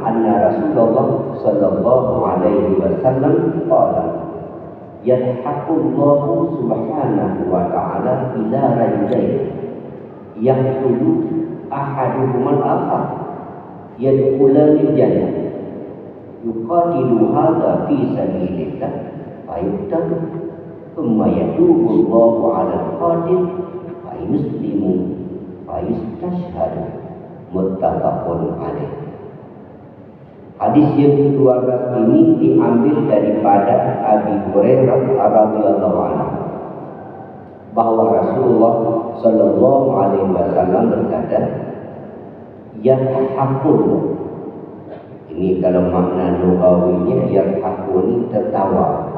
anna Rasulullah sallallahu alaihi wasallam qala yadhaqullahu subhanahu wa ta'ala ila rajulain yaqulu ahaduhuma al-akhar yadkhulul jannah yuqatilu hadha fi sabilillah fayuqtal thumma yatubu Allahu 'ala al-qatil fayuslimu fayustashhadu muttafaqun alaih. Hadis yang ke-12 ini diambil daripada Abi Hurairah radhiyallahu anhu bahwa Rasulullah sallallahu alaihi wasallam berkata, yadhaqul. Ini kalau makna lughawinya yadhaqul tertawa.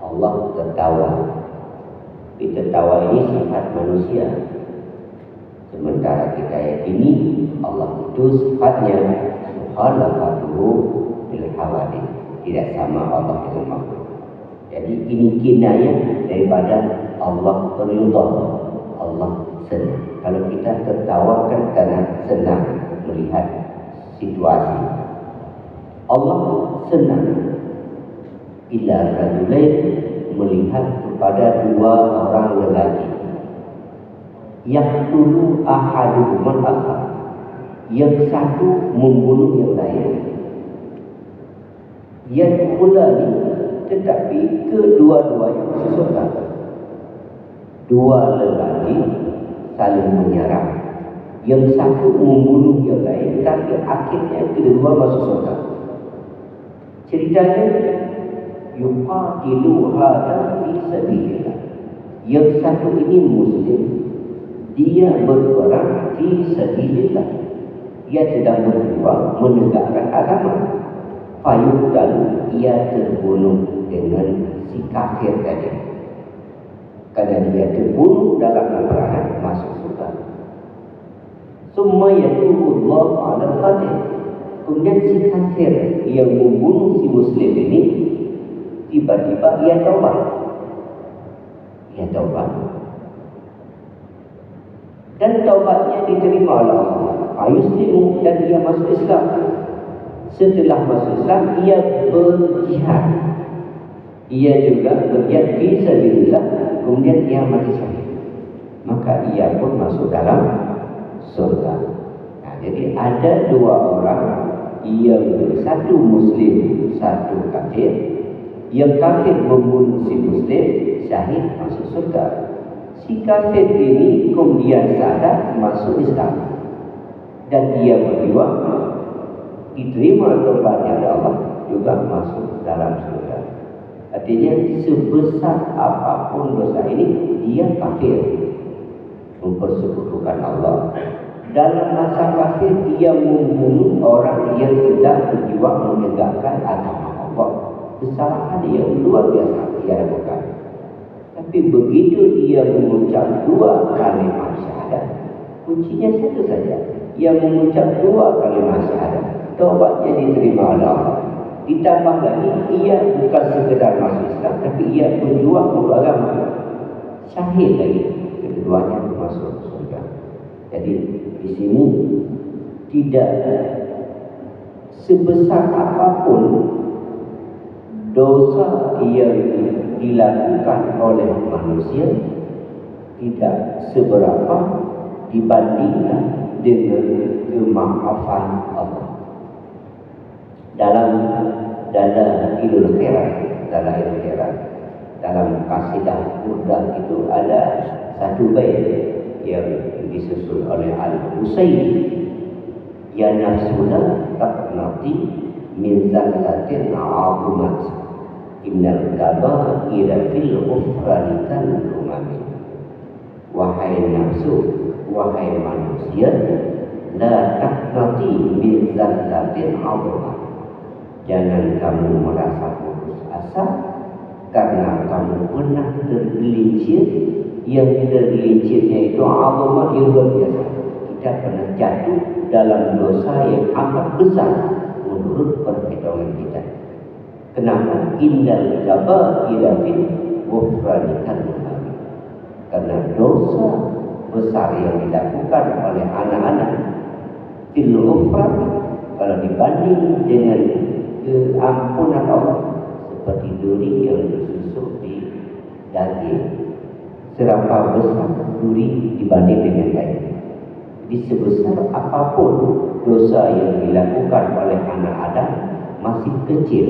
Allah tertawa. Tertawa ini sifat manusia. Sementara kita yakini Allah itu sifatnya mukhalafatuhu bil hawadith, tidak sama Allah dengan makhluk. Jadi ini kinayah daripada Allah ridha, Allah senang. Kalau kita tertawakan karena senang melihat situasi, Allah senang ila rajulain, melihat kepada dua orang lelaki yaqtulu ahaduhum al-akhar, yang satu membunuh yang lain. Yadkhulani, tetapi kedua-duanya masuk surga. Dua lelaki saling menyerang, yang satu membunuh yang lain, tapi akhirnya kedua masuk surga. Ceritanya yuqatilu hadha fi sabilillah. Yang satu ini muslim, dia berperang fi sabilillah, ia sedang berjuang menegakkan agama. Fayuqtal, ia terbunuh dengan si kafir tadi. Karena dia terbunuh dalam peperangan, masuk surga. Summa yatubu Allah 'ala al-qatil. Kemudian si kafir yang membunuh si muslim ini tiba-tiba ia taubat. Ia taubat. Dan taubatnya diterima oleh Allah. Ayuslimu, dan ia masuk Islam. Setelah masuk Islam, ia berjihad. Ia juga berjihad fi sabilillah, kemudian ia mati syahid. Maka ia pun masuk dalam surga. Nah, jadi ada dua orang, yang satu muslim, satu kafir. Yang kafir membunuh si muslim, syahid, masuk surga. Si kafir ini kemudian sadar, masuk Islam, dan dia berjuang, diterima taubatnya oleh Allah, juga masuk dalam surga. Artinya sebesar apapun dosa ini, dia kafir, mempersekutukan Allah. Dalam masa kafir, dia membunuh orang yang sedang berjuang menegakkan agama Allah. Kesalahan yang luar biasa dia lakukan. Tapi begitu dia mengucap dua kalimat syahadat, kuncinya satu saja. Ia mengucap dua kalimat syahadat, taubatnya diterima oleh Allah. Ditambah lagi, ia bukan sekedar masuk Islam, tapi ia berjuang untuk agama, syahid lagi, keduanya masuk surga. Jadi di sini tidak sebesar apapun dosa yang dilakukan oleh manusia, tidak seberapa dibandingkan dengan kemaafan Allah. Dalam Idul Khairat, dalam kasidah Burdah itu ada satu bait yang disusun oleh Al-Husaini, ya nafsuna taqnati min zallatin 'azimat innal kaba'ira fil ghufrani tanumami. Wahai nafsu, wahai manusia, la taqnati min zallatin 'azimat. Jangan kamu merasa putus asa karena kamu pernah tergelincir. Yang tergelincirnya itu azamat yang luar biasa. Kita pernah jatuh dalam dosa yang amat besar menurut perhitungan kita. Kenapa? Indal kaba'ira fil ghufrani tanumami. Karena dosa besar yang dilakukan oleh anak-anak fil ghufran, Kalau dibanding dengan keampunan Allah, seperti duri yang tersusuk di daging. Serapa besar duri dibanding dengan kain. Jadi sebesar apapun dosa yang dilakukan oleh anak Adam masih kecil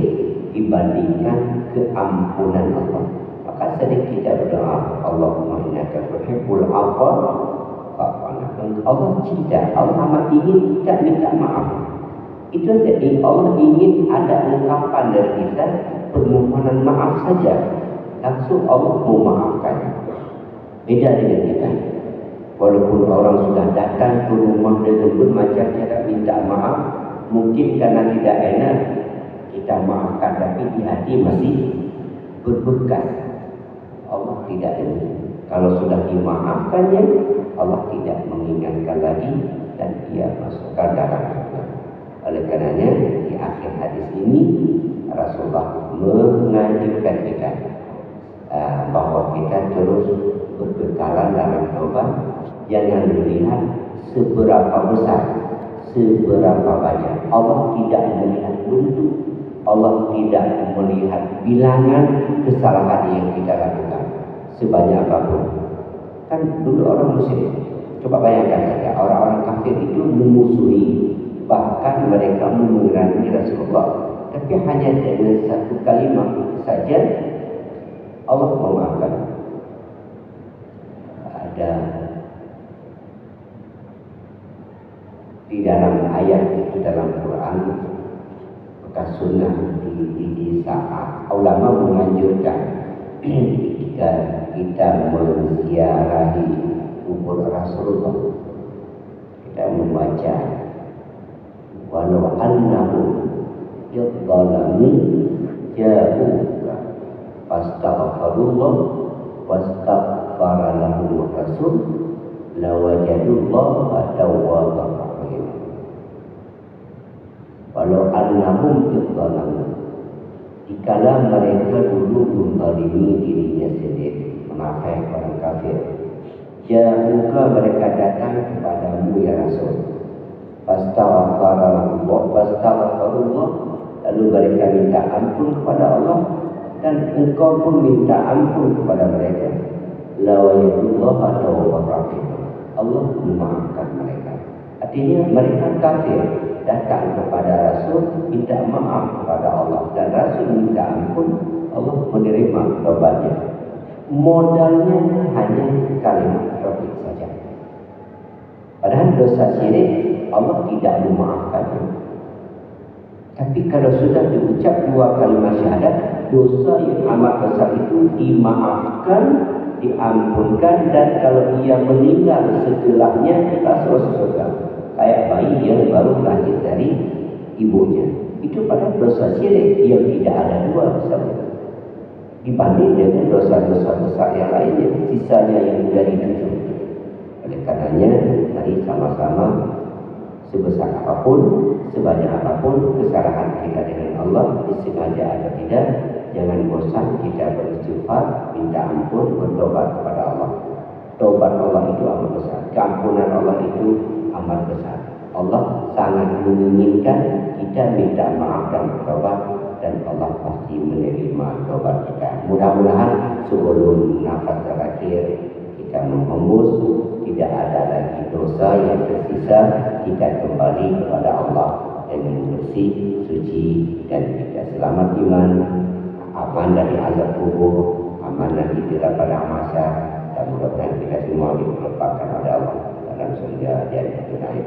dibandingkan keampunan Allah. Maka sering kita berdoa, Allahumma innaka tuhibbul afwa fa'fu anna. Allah cinta, Allah amat ingin kita minta maaf. Itu jadi Allah ingin ada ungkapan dari kita, permohonan maaf saja, langsung Allah memaafkan. Beda dengan kita. Walaupun orang sudah datang ke rumah dengan bermacam cara minta maaf, mungkin karena tidak enak kita maafkan, tapi di hati masih berbekas. Allah tidak ini. Kalau sudah dimaafkannya, Allah tidak mengingatkan lagi dan Dia masukkan dalam surga. Oleh karenanya di akhir hadis ini Rasulullah mengajarkan kita bahwa kita terus berkekalan dalam taubat. Jangan melihat seberapa besar, seberapa banyak. Allah tidak melihat bentuk, Allah tidak melihat bilangan kesalahan yang kita lakukan sebanyak apapun. Kan dulu orang Muslim, coba bayangkan saja, orang-orang kafir itu memusuhi, bahkan mereka memerangi Rasulullah, tapi hanya dengan satu kalimat saja Allah memaafkan. Ada di dalam ayat itu dalam Quran, bekas sunnah di saat ulama menganjurkan ketika kita menziarahi kubur Rasulullah, kita membaca walau annahum yadhalamu ja'uka fastaghfirullah wastaghfara lahum rasul lawajadullaha tawwabar rahim. Walau annahum yadhalamu, dikala mereka dulu menzalimi dirinya sendiri, menafai orang kafir, ja'uka, mereka datang kepadamu ya Rasul, fastaghfirullah, lalu mereka minta ampun kepada Allah, dan engkau pun minta ampun kepada mereka, lawajadullaha tawwabar rahim, Allah memaafkan mereka. Artinya mereka kafir datang kepada Rasul minta maaf kepada Allah, dan Rasul minta ampun, Allah menerima taubatnya. Modalnya hanya kalimat tauhid saja. Padahal dosa syirik Allah tidak memaafkannya. Tapi kalau sudah diucap dua kalimat syahadat, dosa yang amat besar itu dimaafkan, diampunkan, dan kalau ia meninggal setelahnya masuk surga. Kayak bayi yang baru lahir dari ibunya. Itu pada dosa syirik yang tidak ada dua besar dibanding dengan dosa-dosa besar yang lainnya, sisanya yang dari 7. Oleh karenanya mari sama-sama, sebesar apapun, sebanyak apapun kesalahan kita dengan Allah, disengaja atau tidak, jangan bosan kita beristighfar, minta ampun, bertobat kepada Allah. Taubat Allah itu amat besar, keampunan Allah itu amat besar. Allah sangat menginginkan kita minta maaf dan bertobat, dan Allah pasti menerima taubat kita. Mudah-mudahan sebelum nafas terakhir kita menghembus, tidak ada lagi dosa yang tersisa, kita kembali kepada Allah dengan bersih, suci, dan kita selamat iman, aman dari azab kubur, aman dari tidak pada masa, dan mudah-mudahan kita semua dilepaskan oleh Allah dalam surga dan tunai.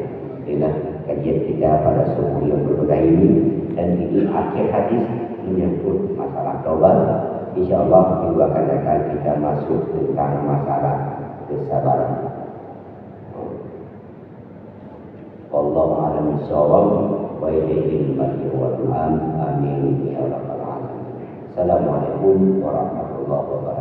Inilah kajian kita pada subuh yang berbeda ini, dan ini akhir hadis menyangkut masalah taubat. InsyaAllah minggu akan datang kita masuk tentang masalah kesabaran. Wallahu a'lam bishawab, wa ilaihi al-marji'u wal ma'ab. Amin ya rabbal alamin. Assalamualaikum warahmatullahi wabarakatuh.